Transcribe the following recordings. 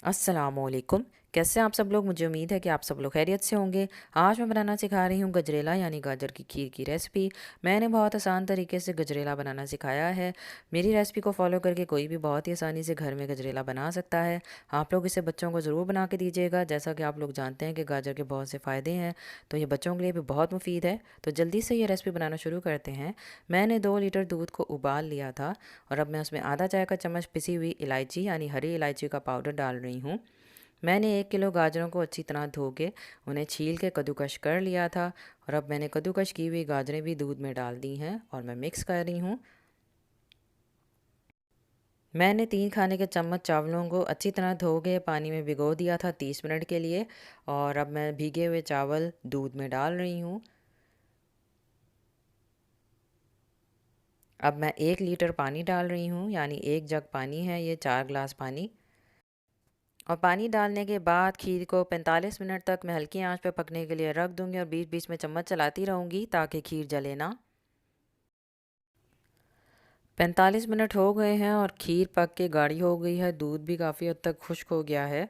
अस्सलामुअलैकुम। कैसे हैं आप सब लोग? मुझे उम्मीद है कि आप सब लोग खैरियत से होंगे। आज मैं बनाना सिखा रही हूँ गजरेला यानी गाजर की खीर की रेसिपी। मैंने बहुत आसान तरीके से गजरेला बनाना सिखाया है। मेरी रेसिपी को फॉलो करके कोई भी बहुत ही आसानी से घर में गजरेला बना सकता है। आप लोग इसे बच्चों को ज़रूर बना के दीजिएगा। जैसा कि आप लोग जानते हैं कि गाजर के बहुत से फ़ायदे हैं, तो ये बच्चों के लिए भी बहुत मुफीद है। तो जल्दी से ये रेसिपी बनाना शुरू करते हैं। मैंने 2 लीटर दूध को उबाल लिया था और अब मैं उसमें आधा चाय का चम्मच पिसी हुई इलायची यानी हरी इलायची का पाउडर डाल रही हूँ। मैंने 1 किलो गाजरों को अच्छी तरह धो के उन्हें छील के कद्दूकश कर लिया था और अब मैंने कद्दूकश की हुई गाजरें भी दूध में डाल दी हैं और मैं मिक्स कर रही हूँ। मैंने 3 खाने के चम्मच चावलों को अच्छी तरह धो के पानी में भिगो दिया था 30 मिनट के लिए और अब मैं भीगे हुए चावल दूध में डाल रही हूँ। अब मैं 1 लीटर पानी डाल रही हूँ यानी 1 जग पानी है ये, 4 गिलास पानी। और पानी डालने के बाद खीर को 45 मिनट तक मैं हल्की आंच पे पकने के लिए रख दूंगी और बीच बीच में चम्मच चलाती रहूंगी ताकि खीर जले ना। 45 मिनट हो गए हैं और खीर पक के गाढ़ी हो गई है, दूध भी काफ़ी हद तक खुश्क हो गया है।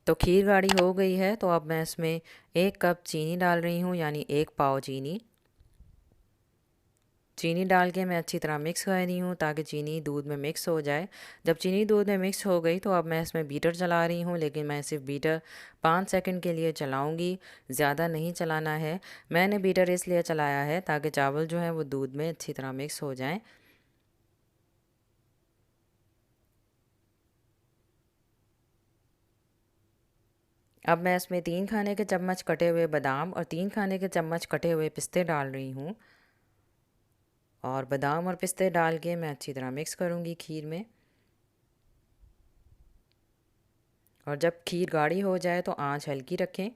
तो खीर गाढ़ी हो गई है तो अब मैं इसमें 1 कप चीनी डाल रही हूँ यानी 1 पाव चीनी। चीनी डाल के मैं अच्छी तरह मिक्स कर रही हूँ ताकि चीनी दूध में मिक्स हो जाए। जब चीनी दूध में मिक्स हो गई तो अब मैं इसमें बीटर चला रही हूँ, लेकिन मैं सिर्फ बीटर 5 सेकंड के लिए चलाऊँगी, ज़्यादा नहीं चलाना है। मैंने बीटर इसलिए चलाया है ताकि चावल जो है वो दूध में अच्छी तरह मिक्स हो जाएँ। अब मैं इसमें 3 खाने के चम्मच कटे हुए बादाम और 3 खाने के चम्मच कटे हुए पिस्ते डाल रही हूँ और बादाम और पिस्ते डाल के मैं अच्छी तरह मिक्स करूँगी खीर में। और जब खीर गाढ़ी हो जाए तो आंच हल्की रखें।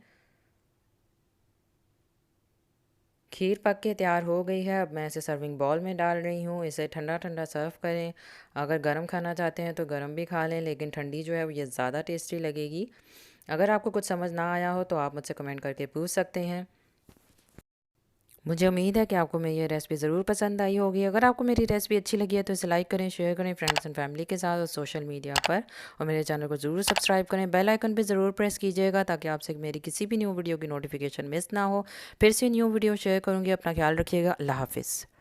खीर पक के तैयार हो गई है। अब मैं इसे सर्विंग बॉल में डाल रही हूँ। इसे ठंडा ठंडा सर्व करें। अगर गर्म खाना चाहते हैं तो गर्म भी खा लें, लेकिन ठंडी जो है वो ये ज़्यादा टेस्टी लगेगी। अगर आपको कुछ समझ ना आया हो तो आप मुझसे कमेंट करके पूछ सकते हैं। मुझे उम्मीद है कि आपको मेरी ये रेसिपी ज़रूर पसंद आई होगी। अगर आपको मेरी रेसिपी अच्छी लगी है तो इसे लाइक करें, शेयर करें फ्रेंड्स एंड फैमिली के साथ और सोशल मीडिया पर, और मेरे चैनल को ज़रूर सब्सक्राइब करें। बेल आइकन पे ज़रूर प्रेस कीजिएगा ताकि आपसे मेरी किसी भी न्यू वीडियो की नोटिफिकेशन मिस ना हो। फिर से न्यू वीडियो शेयर करूँगी। अपना ख्याल रखिएगा। अल्लाह हाफिज़।